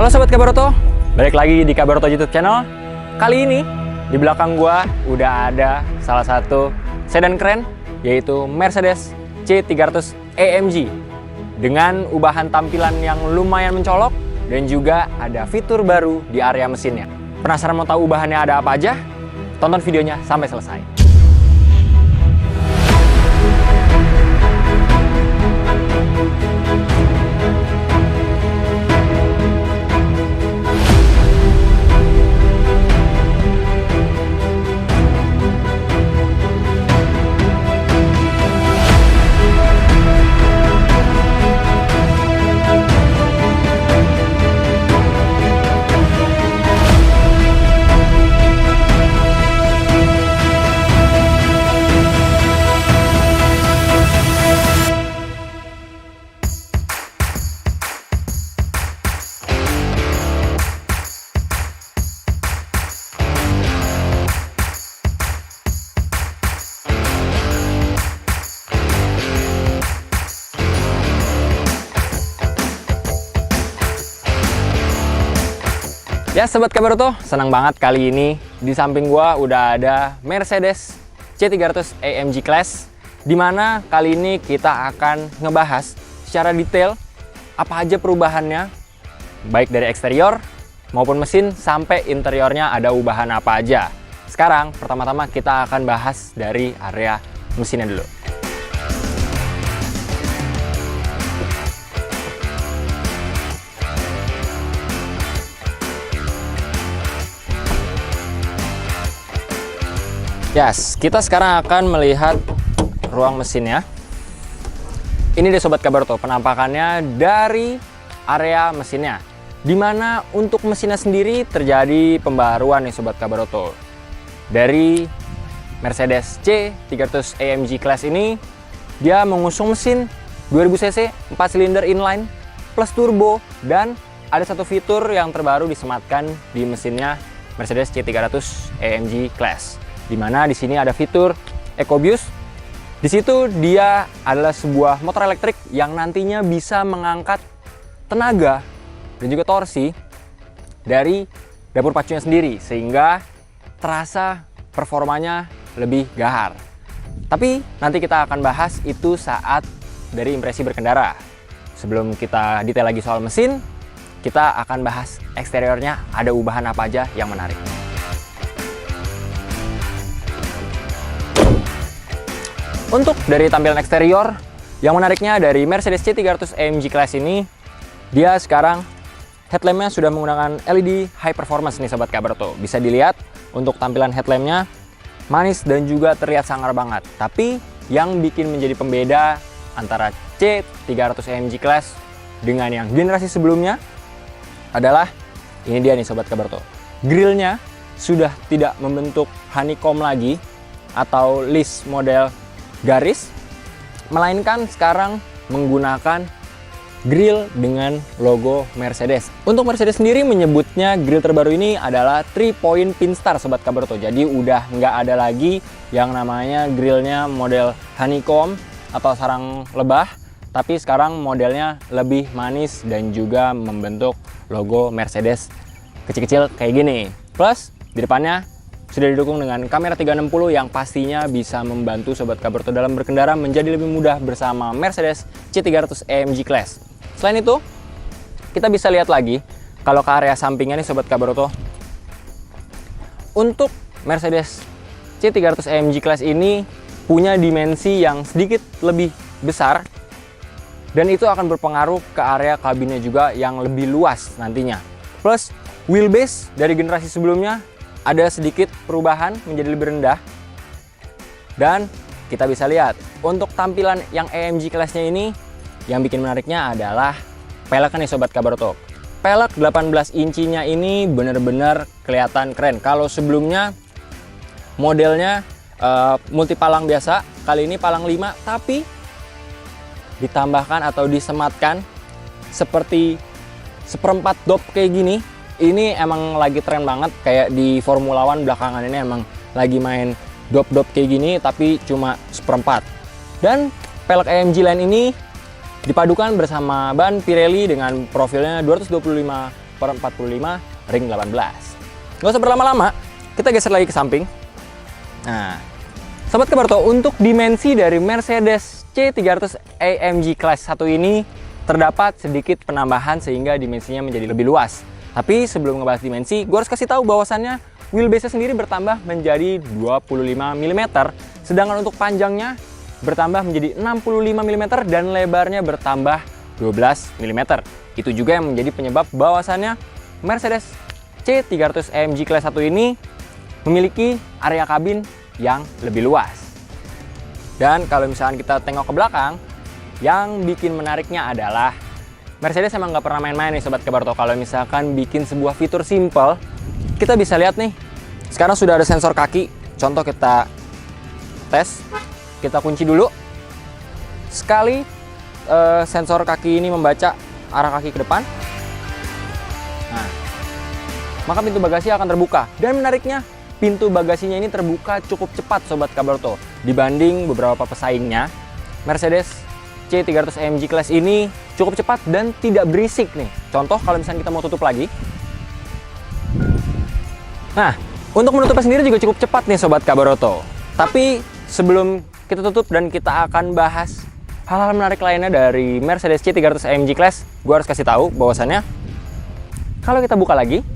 Halo Sobat Kabaroto, balik lagi di Kabaroto YouTube channel. Kali ini di belakang gua udah ada salah satu sedan keren, yaitu Mercedes C300 AMG dengan ubahan tampilan yang lumayan mencolok dan juga ada fitur baru di area mesinnya. Penasaran mau tahu ubahannya ada apa aja? Tonton videonya sampai selesai. Ya Sobat Kabaroto, senang banget kali ini di samping gua udah ada Mercedes C300 AMG Class, dimana kali ini kita akan ngebahas secara detail apa aja perubahannya, baik dari eksterior maupun mesin sampai interiornya ada ubahan apa aja. Sekarang pertama-tama kita akan bahas dari area mesinnya dulu. Yes, kita sekarang akan melihat ruang mesinnya. Ini deh Sobat Kabaroto, penampakannya dari area mesinnya. Dimana untuk mesinnya sendiri terjadi pembaruan nih Sobat Kabaroto. Dari Mercedes C300 AMG Class ini, dia mengusung mesin 2000 cc, 4 silinder inline, plus turbo, dan ada satu fitur yang terbaru disematkan di mesinnya Mercedes C300 AMG Class. Dimana di sini ada fitur EcoBoost. Di situ dia adalah sebuah motor elektrik yang nantinya bisa mengangkat tenaga dan juga torsi dari dapur pacunya sendiri, sehingga terasa performanya lebih gahar. Tapi nanti kita akan bahas itu saat dari impresi berkendara. Sebelum kita detail lagi soal mesin, kita akan bahas eksteriornya ada ubahan apa aja yang menarik. Untuk dari tampilan eksterior, yang menariknya dari Mercedes C300 AMG Class ini, dia sekarang headlampnya sudah menggunakan LED high performance nih Sobat Kabaroto. Bisa dilihat untuk tampilan headlampnya manis dan juga terlihat sangar banget. Tapi yang bikin menjadi pembeda antara C300 AMG Class dengan yang generasi sebelumnya adalah ini dia nih Sobat Kabaroto. Grillnya sudah tidak membentuk honeycomb lagi atau list model garis, melainkan sekarang menggunakan grill dengan logo Mercedes. Untuk Mercedes sendiri menyebutnya grill terbaru ini adalah 3-point Pinstar Sobat Kabaroto. Jadi udah nggak ada lagi yang namanya grillnya model honeycomb atau sarang lebah, tapi sekarang modelnya lebih manis dan juga membentuk logo Mercedes kecil-kecil kayak gini. Plus di depannya sudah didukung dengan kamera 360 yang pastinya bisa membantu Sobat Kabaroto dalam berkendara menjadi lebih mudah bersama Mercedes C300 AMG Class. Selain itu, kita bisa lihat lagi kalau ke area sampingnya nih Sobat Kabaroto. Untuk Mercedes C300 AMG Class ini punya dimensi yang sedikit lebih besar, dan itu akan berpengaruh ke area kabinnya juga yang lebih luas nantinya. Plus wheelbase dari generasi sebelumnya ada sedikit perubahan menjadi lebih rendah. Dan kita bisa lihat untuk tampilan yang AMG Class-nya ini, yang bikin menariknya adalah peleknya nih Sobat Kabaroto. Pelek 18 incinya ini benar-benar kelihatan keren. Kalau sebelumnya modelnya multi palang biasa, kali ini palang 5, tapi ditambahkan atau disematkan seperti seperempat dop kayak gini. Ini emang lagi tren banget, kayak di Formula One belakangan ini emang lagi main dop-dop kayak gini tapi cuma seperempat. Dan pelek AMG line ini dipadukan bersama ban Pirelli dengan profilnya 225 1/45 ring 18. Nggak usah berlama-lama, kita geser lagi ke samping. Nah, Sobat Kabarto, untuk dimensi dari Mercedes C300 AMG Class 1 ini terdapat sedikit penambahan sehingga dimensinya menjadi lebih luas. Tapi sebelum ngebahas dimensi, gue harus kasih tahu bahwasannya wheelbase sendiri bertambah menjadi 25 mm, sedangkan untuk panjangnya bertambah menjadi 65 mm dan lebarnya bertambah 12 mm. Itu juga yang menjadi penyebab bahwasannya Mercedes C300 AMG Class 1 ini memiliki area kabin yang lebih luas. Dan kalau misalkan kita tengok ke belakang, yang bikin menariknya adalah Mercedes emang nggak pernah main-main nih Sobat Kabarto. Kalau misalkan bikin sebuah fitur simple, kita bisa lihat nih, sekarang sudah ada sensor kaki. Contoh kita tes, kita kunci dulu. Sekali sensor kaki ini membaca arah kaki ke depan, nah, maka pintu bagasi akan terbuka. Dan menariknya, pintu bagasinya ini terbuka cukup cepat Sobat Kabarto. Dibanding beberapa pesaingnya, Mercedes C300 AMG Class ini cukup cepat dan tidak berisik nih. Contoh kalau misalnya kita mau tutup lagi. Nah, untuk menutupnya sendiri juga cukup cepat nih Sobat Kabarto. Tapi sebelum kita tutup dan kita akan bahas hal-hal menarik lainnya dari Mercedes C300 AMG Class, gue harus kasih tahu bahwasannya kalau kita buka lagi,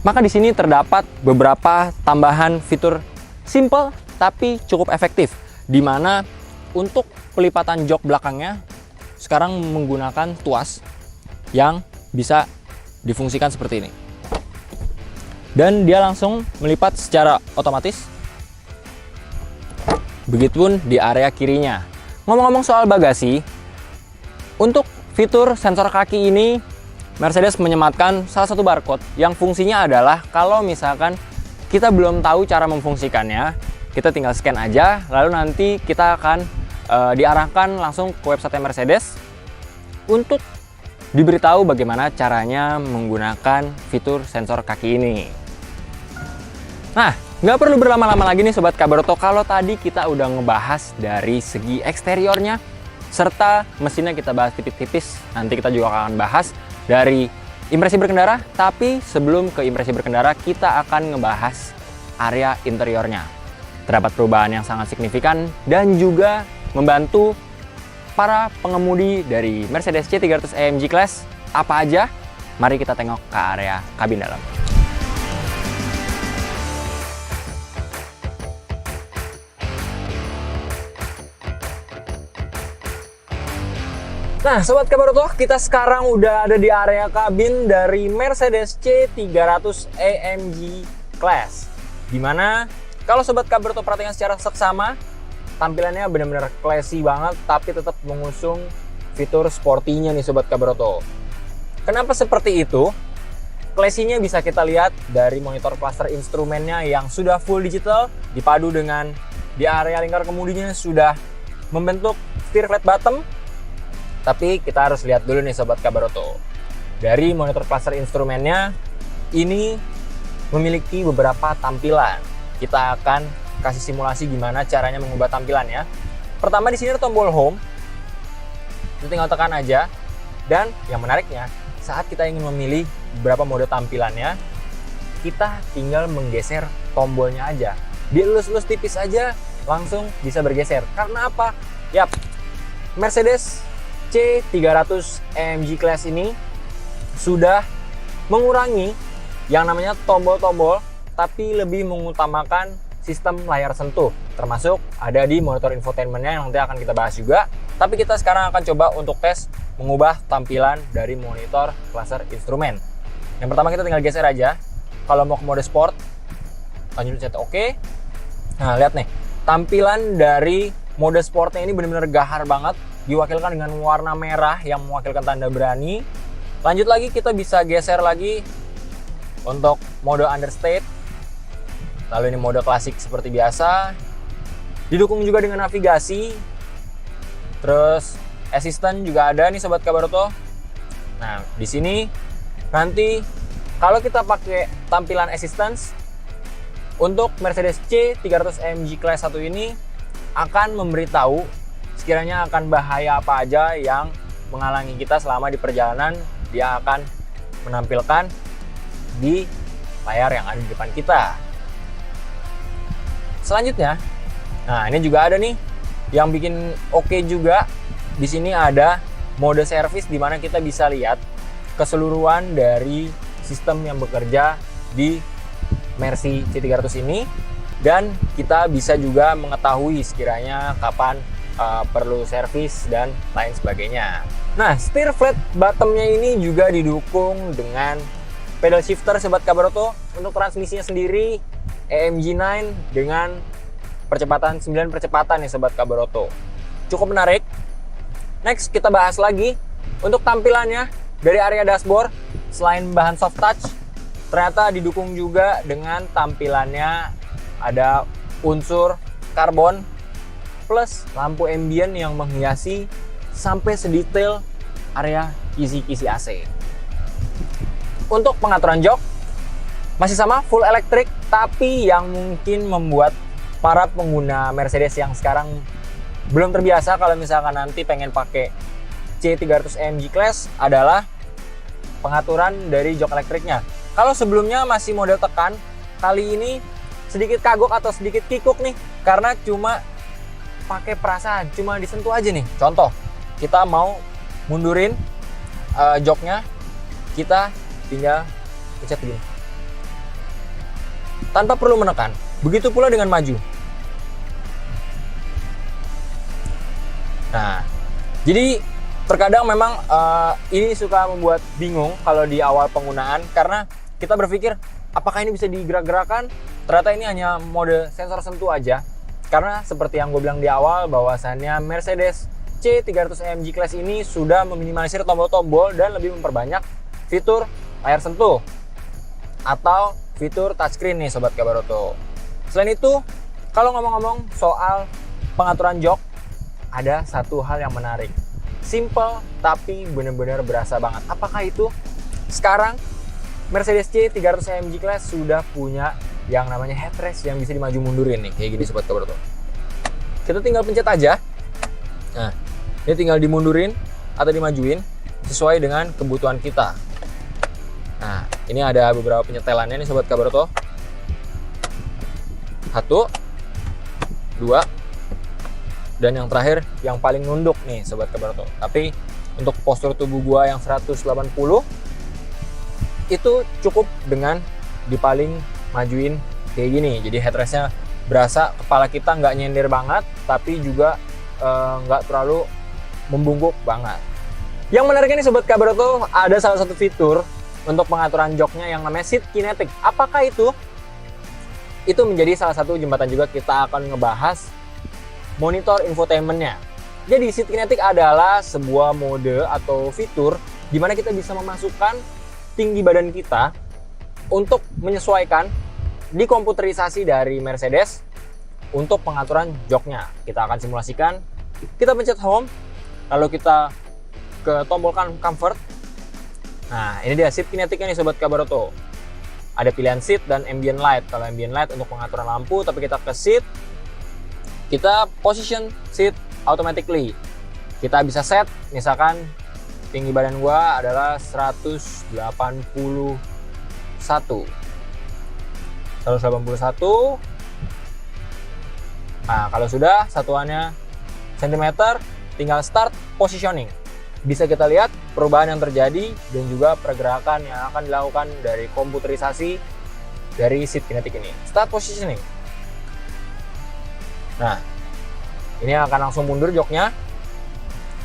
maka di sini terdapat beberapa tambahan fitur simple tapi cukup efektif, di mana untuk pelipatan jok belakangnya sekarang menggunakan tuas yang bisa difungsikan seperti ini. Dan dia langsung melipat secara otomatis. Begitupun di area kirinya. Ngomong-ngomong soal bagasi, untuk fitur sensor kaki ini Mercedes menyematkan salah satu barcode yang fungsinya adalah kalau misalkan kita belum tahu cara memfungsikannya, kita tinggal scan aja, lalu nanti kita akan diarahkan langsung ke website Mercedes untuk diberitahu bagaimana caranya menggunakan fitur sensor kaki ini. Nah, nggak perlu berlama-lama lagi nih Sobat Kabarto, kalau tadi kita udah ngebahas dari segi eksteriornya, serta mesinnya kita bahas tipis-tipis. Nanti kita juga akan bahas dari impresi berkendara, tapi sebelum ke impresi berkendara, kita akan ngebahas area interiornya. Terdapat perubahan yang sangat signifikan dan juga membantu para pengemudi dari Mercedes C300 AMG Class. Apa aja? Mari kita tengok ke area kabin dalam. Nah, Sobat Kabarto, kita sekarang udah ada di area kabin dari Mercedes C300 AMG Class. Dimana kalau Sobat Kabarto perhatikan secara seksama, tampilannya benar-benar classy banget, tapi tetap mengusung fitur sportinya nih Sobat Kabarto. Kenapa seperti itu? Classy-nya bisa kita lihat dari monitor cluster instrumennya yang sudah full digital, dipadu dengan di area lingkar kemudinya sudah membentuk steer flat bottom. Tapi kita harus lihat dulu nih Sobat Kabarto. Dari monitor cluster instrumennya ini memiliki beberapa tampilan. Kita akan kasih simulasi gimana caranya mengubah tampilannya. Pertama di sini ada tombol home. Kita tinggal tekan aja. Dan yang menariknya, saat kita ingin memilih beberapa mode tampilannya, kita tinggal menggeser tombolnya aja. Dielus-elus tipis aja langsung bisa bergeser. Karena apa? Yap, Mercedes C300 AMG Class ini sudah mengurangi yang namanya tombol-tombol, tapi lebih mengutamakan sistem layar sentuh, termasuk ada di monitor infotainmentnya yang nanti akan kita bahas juga. Tapi kita sekarang akan coba untuk tes mengubah tampilan dari monitor cluster instrumen. Yang pertama kita tinggal geser aja. Kalau mau ke mode sport, lanjut set OK. Nah, lihat nih, tampilan dari mode sportnya ini benar-benar gahar banget, diwakilkan dengan warna merah yang mewakilkan tanda berani. Lanjut lagi, kita bisa geser lagi untuk mode understate. Lalu ini mode klasik seperti biasa. Didukung juga dengan navigasi. Terus assistant juga ada nih Sobat Kabarto. Nah, di sini nanti kalau kita pakai tampilan assistance untuk Mercedes C300 AMG Class 1 ini akan memberitahu sekiranya akan bahaya apa aja yang menghalangi kita selama di perjalanan. Dia akan menampilkan di layar yang ada di depan kita. Selanjutnya, nah ini juga ada nih yang bikin oke juga. Di sini ada mode service di mana kita bisa lihat keseluruhan dari sistem yang bekerja di Mercy C300 ini, dan kita bisa juga mengetahui sekiranya kapan perlu servis dan lain sebagainya. Nah, steer flat bottomnya ini juga didukung dengan pedal shifter Sobat Kabaroto. Untuk transmisinya sendiri AMG 9 dengan percepatan 9 percepatan nih Sobat Kabaroto. Cukup menarik. Next kita bahas lagi untuk tampilannya dari area dashboard. Selain bahan soft touch, ternyata didukung juga dengan tampilannya ada unsur karbon plus lampu ambient yang menghiasi sampai sedetail area kisi-kisi AC. Untuk pengaturan jok masih sama full elektrik, tapi yang mungkin membuat para pengguna Mercedes yang sekarang belum terbiasa kalau misalkan nanti pengen pakai C300 AMG Class adalah pengaturan dari jok elektriknya. Kalau sebelumnya masih model tekan, kali ini sedikit kagok atau sedikit kikuk nih, karena cuma pakai perasaan, cuma disentuh aja nih. Contoh, kita mau mundurin joknya, kita tinggal pencet begini tanpa perlu menekan. Begitu pula dengan maju. Nah, jadi terkadang memang ini suka membuat bingung kalau di awal penggunaan, karena kita berpikir apakah ini bisa digerak-gerakan. Ternyata ini hanya mode sensor sentuh aja, karena seperti yang gue bilang di awal bahwasannya Mercedes C300 AMG Class ini sudah meminimalisir tombol-tombol dan lebih memperbanyak fitur layar sentuh atau fitur touchscreen nih Sobat Kabaroto. Selain itu, kalau ngomong-ngomong soal pengaturan jok, ada satu hal yang menarik. Simple tapi benar-benar berasa banget. Apakah itu? Sekarang Mercedes C300 AMG Class sudah punya yang namanya headrest yang bisa dimaju mundurin nih, kayak gini Sobat Kabaroto. Kita tinggal pencet aja. Nah, ini tinggal dimundurin atau dimajuin sesuai dengan kebutuhan kita. Nah, ini ada beberapa penyetelannya nih Sobat Kabaroto. 1, 2, dan yang terakhir yang paling nunduk nih Sobat Kabaroto. Tapi untuk postur tubuh gua yang 180 itu cukup dengan dipaling majuin kayak gini. Jadi headrestnya berasa, kepala kita nggak nyender banget, tapi juga nggak terlalu membungkuk banget. Yang menariknya nih Sobat Kabaroto, ada salah satu fitur untuk pengaturan joknya yang namanya seat kinetic. Apakah itu? Itu menjadi salah satu jembatan juga kita akan ngebahas monitor infotainmentnya. Jadi seat kinetic adalah sebuah mode atau fitur di mana kita bisa memasukkan tinggi badan kita untuk menyesuaikan di komputerisasi dari Mercedes untuk pengaturan joknya. Kita akan simulasikan. Kita pencet home, lalu kita ke tombol comfort. Nah, ini dia seat kinetiknya nih Sobat Kabaroto. Ada pilihan seat dan ambient light. Kalau ambient light untuk pengaturan lampu, tapi kita ke seat, kita position seat automatically. Kita bisa set, misalkan tinggi badan gua adalah 181. Nah, kalau sudah satuannya cm, tinggal start positioning. Bisa kita lihat perubahan yang terjadi dan juga pergerakan yang akan dilakukan dari komputerisasi dari seat kinetic ini. Start positioning. Nah, ini akan langsung mundur joknya,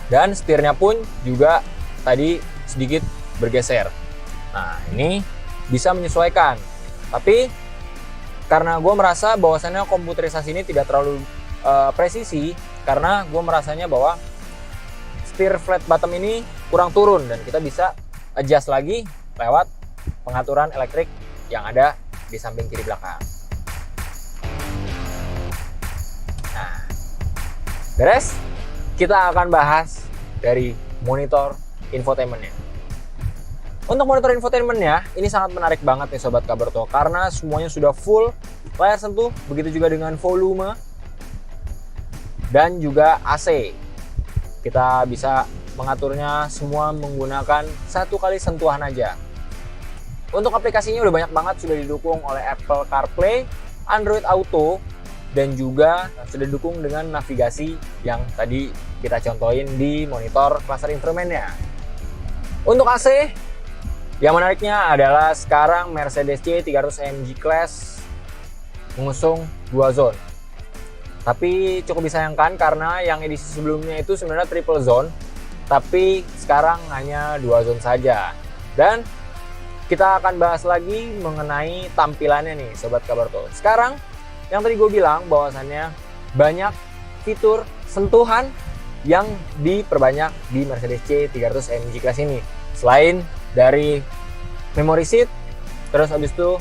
dan setirnya pun juga tadi sedikit bergeser. Nah, ini bisa menyesuaikan. Tapi karena gue merasa bahwasannya komputerisasi ini tidak terlalu presisi, karena gue merasanya bahwa steer flat bottom ini kurang turun, dan kita bisa adjust lagi lewat pengaturan elektrik yang ada di samping kiri belakang. Nah, beres. Kita akan bahas dari monitor infotainmentnya. Untuk monitor infotainmentnya, ini sangat menarik banget nih Sobat Kabaroto, karena semuanya sudah full layar sentuh, begitu juga dengan volume dan juga AC. Kita bisa mengaturnya semua menggunakan satu kali sentuhan aja. Untuk aplikasinya udah banyak banget, sudah didukung oleh Apple CarPlay, Android Auto, dan juga sudah didukung dengan navigasi yang tadi kita contohin di monitor cluster instrumennya. Untuk AC, yang menariknya adalah sekarang Mercedes-C 300 AMG Class mengusung dual zone. Tapi cukup disayangkan karena yang edisi sebelumnya itu sebenarnya triple zone, tapi sekarang hanya dual zone saja. Dan kita akan bahas lagi mengenai tampilannya nih Sobat Kabarto. Sekarang yang tadi gue bilang bahwasannya banyak fitur sentuhan yang diperbanyak di Mercedes-C 300 AMG Class ini. Selain dari memory seat, terus habis itu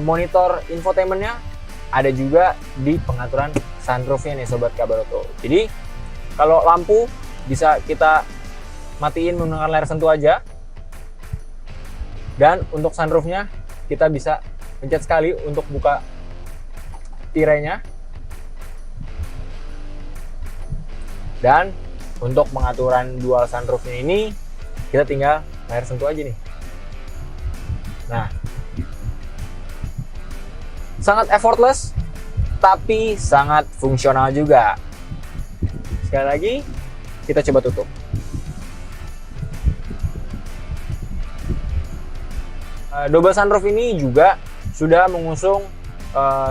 monitor infotainmentnya, ada juga di pengaturan sunroofnya nih Sobat Kabarto. Jadi kalau lampu bisa kita matiin menggunakan layar sentuh aja. Dan untuk sunroofnya kita bisa pencet sekali untuk buka tirainya. Dan untuk pengaturan dual sunroofnya ini kita tinggal layar sentuh aja nih. Nah, sangat effortless tapi sangat fungsional juga. Sekali lagi kita coba tutup. Double sunroof ini juga sudah mengusung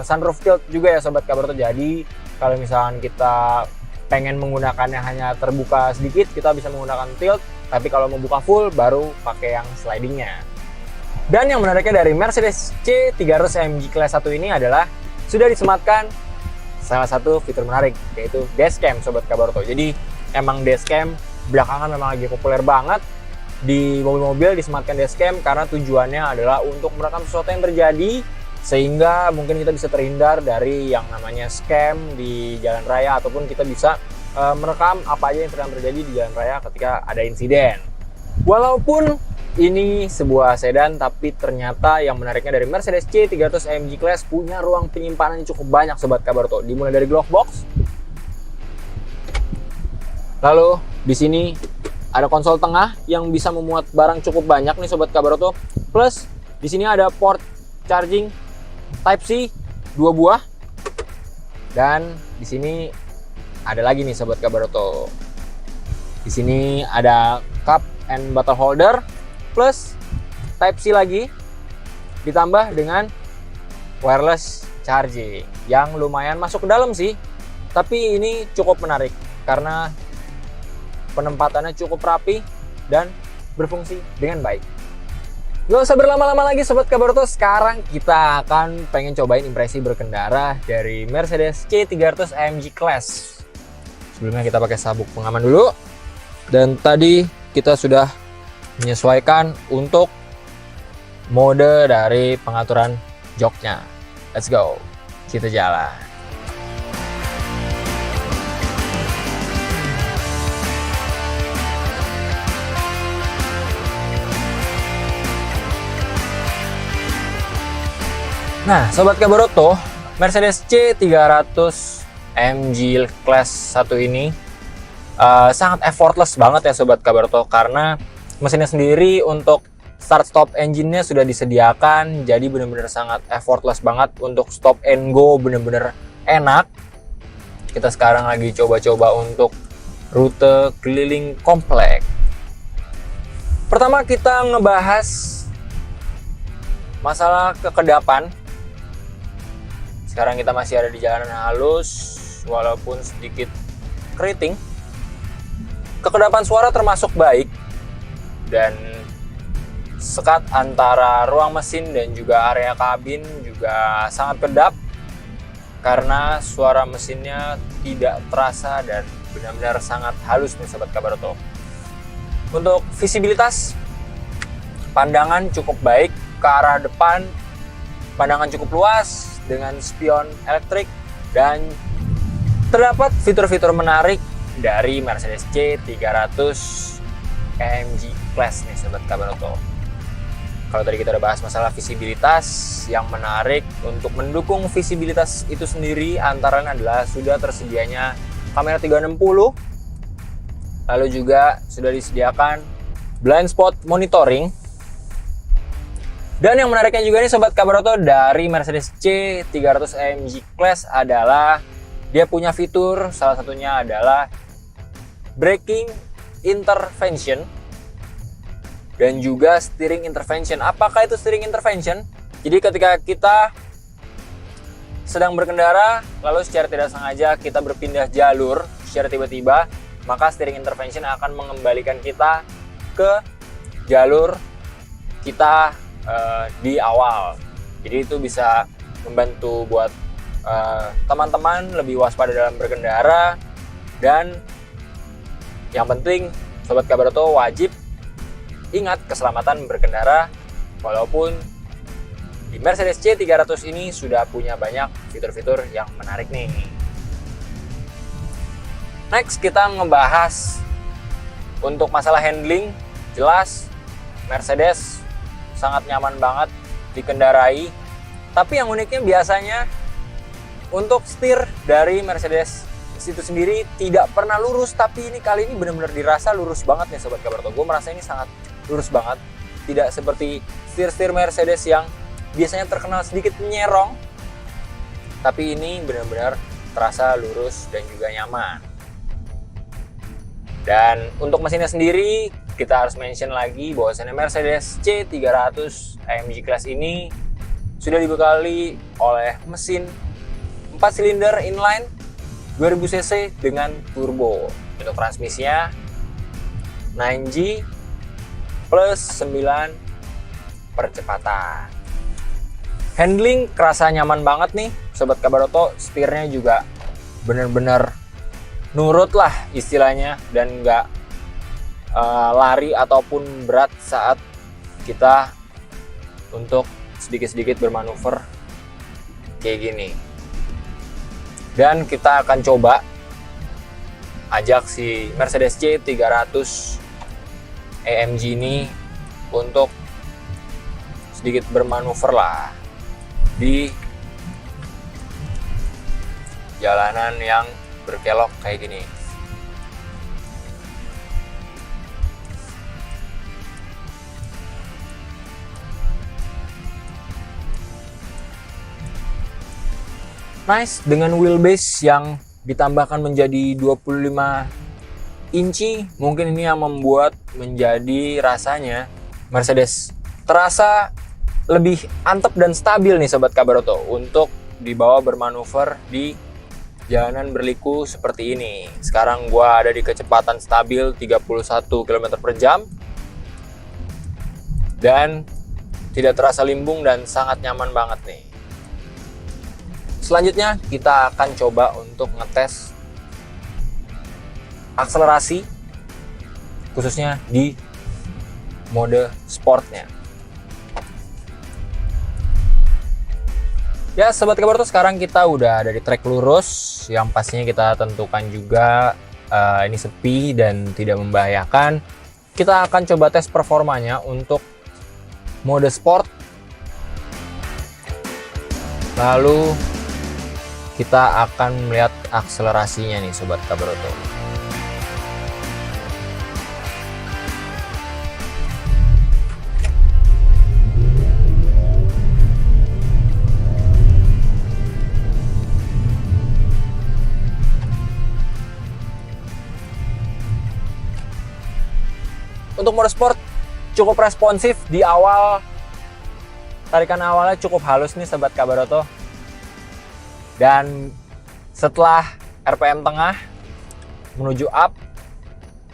sunroof tilt juga ya Sobat Kabarto. Jadi kalau misalkan kita pengen menggunakannya hanya terbuka sedikit, kita bisa menggunakan tilt. Tapi kalau mau buka full, baru pakai yang slidingnya. Dan yang menariknya dari Mercedes-C 300 AMG Class 1 ini adalah sudah disematkan salah satu fitur menarik, yaitu dashcam Sobat Kabarto. Jadi emang dashcam belakangan memang lagi populer banget. Di mobil-mobil disematkan dashcam karena tujuannya adalah untuk merekam sesuatu yang terjadi, sehingga mungkin kita bisa terhindar dari yang namanya scam di jalan raya, ataupun kita bisa merekam apa aja yang sedang terjadi di jalan raya ketika ada insiden. Walaupun ini sebuah sedan, tapi ternyata yang menariknya dari Mercedes-C 300 AMG Class punya ruang penyimpanan yang cukup banyak Sobat Kabarto. Dimulai dari glove box, lalu di sini ada konsol tengah yang bisa memuat barang cukup banyak nih Sobat Kabarto. Plus di sini ada port charging Type-C 2 buah. Dan di sini ada lagi nih Sobat Kabarto. Di sini ada cup and bottle holder plus Type-C lagi, ditambah dengan wireless charging yang lumayan masuk ke dalam sih. Tapi ini cukup menarik karena penempatannya cukup rapi dan berfungsi dengan baik. Gak usah berlama-lama lagi Sobat Kabarto, sekarang kita akan pengen cobain impresi berkendara dari Mercedes-C 300 AMG Class. Sebelumnya kita pakai sabuk pengaman dulu. Dan tadi kita sudah menyesuaikan untuk mode dari pengaturan joknya. Let's go, kita jalan. Nah, Sobat Kabarto, Mercedes-C 300 AMG Class 1 ini sangat effortless banget ya Sobat Kabarto, karena mesinnya sendiri untuk start stop engine-nya sudah disediakan, jadi benar-benar sangat effortless banget untuk stop and go, benar-benar enak. Kita sekarang lagi coba-coba untuk rute keliling komplek. Pertama kita ngebahas masalah kekedapan. Sekarang kita masih ada di jalanan halus, walaupun sedikit keriting. Kekedapan suara termasuk baik, dan sekat antara ruang mesin dan juga area kabin juga sangat kedap, karena suara mesinnya tidak terasa dan benar-benar sangat halus nih Sobat Kabarto. Untuk visibilitas, pandangan cukup baik ke arah depan, pandangan cukup luas dengan spion elektrik, dan terdapat fitur-fitur menarik dari Mercedes-C 300 AMG Class nih Sobat Kabarto. Kalau tadi kita udah bahas masalah visibilitas, yang menarik untuk mendukung visibilitas itu sendiri antara lain adalah sudah tersedianya kamera 360 Lalu juga sudah disediakan blind spot monitoring. Dan yang menariknya juga nih Sobat Kabaroto dari Mercedes C300 AMG Class adalah dia punya fitur, salah satunya adalah braking intervention dan juga steering intervention. Apakah itu steering intervention? Jadi ketika kita sedang berkendara lalu secara tidak sengaja kita berpindah jalur secara tiba-tiba, maka steering intervention akan mengembalikan kita ke jalur kita di awal. Jadi itu bisa membantu buat teman-teman lebih waspada dalam berkendara. Dan yang penting Sobat Kabaroto wajib ingat keselamatan berkendara, walaupun di Mercedes C300 ini sudah punya banyak fitur-fitur yang menarik nih. Next kita ngebahas untuk masalah handling. Jelas Mercedes sangat nyaman banget dikendarai. Tapi yang uniknya biasanya untuk setir dari Mercedes itu sendiri tidak pernah lurus, tapi ini kali ini benar-benar dirasa lurus banget nih Sobat Kabaroto. Gue merasa ini sangat lurus banget, tidak seperti setir-setir Mercedes yang biasanya terkenal sedikit menyerong, tapi ini benar-benar terasa lurus dan juga nyaman. Dan untuk mesinnya sendiri kita harus mention lagi bahwasannya Mercedes C300 AMG Class ini sudah dibekali oleh mesin 4 silinder inline 2000 cc dengan turbo. Untuk transmisinya 9G plus 9 percepatan. Handling kerasa nyaman banget nih Sobat Kabaroto, setirnya juga bener-bener nurut lah istilahnya, dan nggak lari ataupun berat saat kita untuk sedikit-sedikit bermanuver kayak gini. Dan kita akan coba ajak si Mercedes C300 AMG ini untuk sedikit bermanuver lah di jalanan yang berkelok kayak gini. Nice, dengan wheelbase yang ditambahkan menjadi 25 inci, mungkin ini yang membuat menjadi rasanya Mercedes terasa lebih antep dan stabil nih Sobat Kabaroto untuk dibawa bermanuver di jalanan berliku seperti ini. Sekarang gua ada di kecepatan stabil 31 km per jam dan tidak terasa limbung dan sangat nyaman banget nih. Selanjutnya kita akan coba untuk ngetes akselerasi, khususnya di mode sportnya. Ya Sobat Kabaroto, sekarang kita udah ada di trek lurus yang pastinya kita tentukan juga ini sepi dan tidak membahayakan. Kita akan coba tes performanya untuk mode sport. Lalu kita akan melihat akselerasinya nih Sobat Kabaroto. Untuk mode sport cukup responsif di awal, tarikan awalnya cukup halus nih Sobat Kabaroto. Dan setelah RPM tengah menuju up,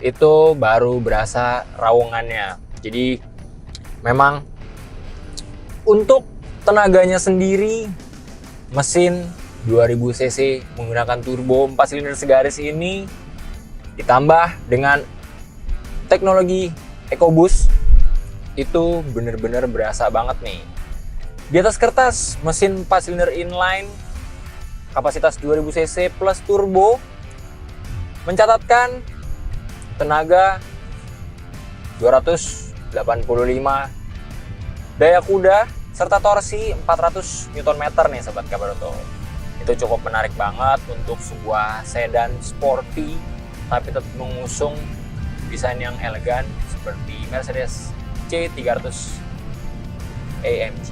itu baru berasa raungannya. Jadi memang untuk tenaganya sendiri, mesin 2000 cc menggunakan turbo 4 silinder segaris ini ditambah dengan teknologi EcoBoost, itu bener-bener berasa banget nih. Di atas kertas, mesin 4 silinder inline kapasitas 2000 cc plus turbo mencatatkan tenaga 285, daya kuda serta torsi 400 Nm nih Sobat Kabaroto. Itu cukup menarik banget untuk sebuah sedan sporty tapi tetap mengusung desain yang elegan seperti Mercedes C300 AMG.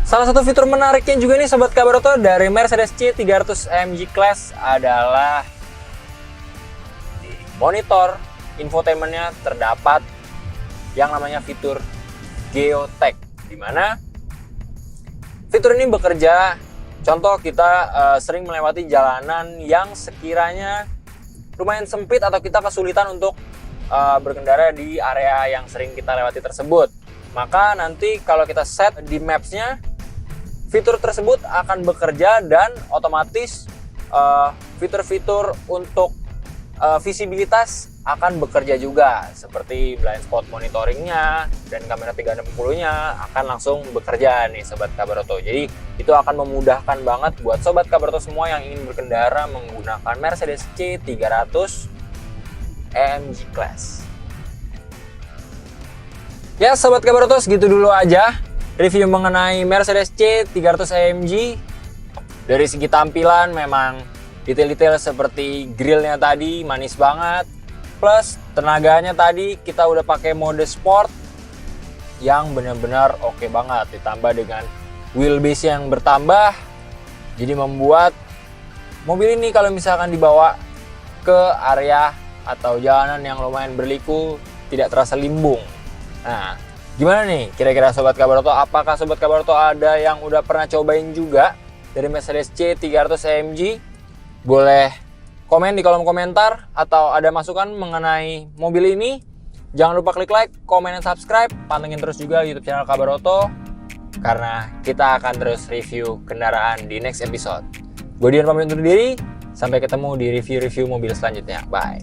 Salah satu fitur menariknya juga nih Sobat Kabaroto dari Mercedes C300 AMG Class adalah di monitor infotainmentnya terdapat yang namanya fitur Geotech, di mana fitur ini bekerja, contoh kita sering melewati jalanan yang sekiranya lumayan sempit atau kita kesulitan untuk berkendara di area yang sering kita lewati tersebut. Maka nanti kalau kita set di maps-nya, fitur tersebut akan bekerja dan otomatis fitur-fitur untuk visibilitas akan bekerja juga, seperti blind spot monitoringnya dan kamera 360-nya akan langsung bekerja nih Sobat Kabaroto. Jadi itu akan memudahkan banget buat Sobat Kabaroto semua yang ingin berkendara menggunakan Mercedes C300 AMG Class. Ya Sobat Kabaroto, segitu dulu aja review mengenai Mercedes C300 AMG. Dari segi tampilan memang detail-detail seperti grillnya tadi manis banget. Plus tenaganya tadi kita udah pakai mode sport yang benar-benar oke banget. Ditambah dengan wheelbase yang bertambah, jadi membuat mobil ini kalau misalkan dibawa ke area atau jalanan yang lumayan berliku tidak terasa limbung. Nah, gimana nih kira-kira Sobat Kabaroto? Apakah Sobat Kabaroto ada yang udah pernah cobain juga dari Mercedes C300 AMG? Boleh komen di kolom komentar atau ada masukan mengenai mobil ini. Jangan lupa klik like, komen, dan subscribe. Pantengin terus juga YouTube channel Kabaroto, karena kita akan terus review kendaraan di next episode. Gue Dian pamit undur diri. Sampai ketemu di review-review mobil selanjutnya. Bye.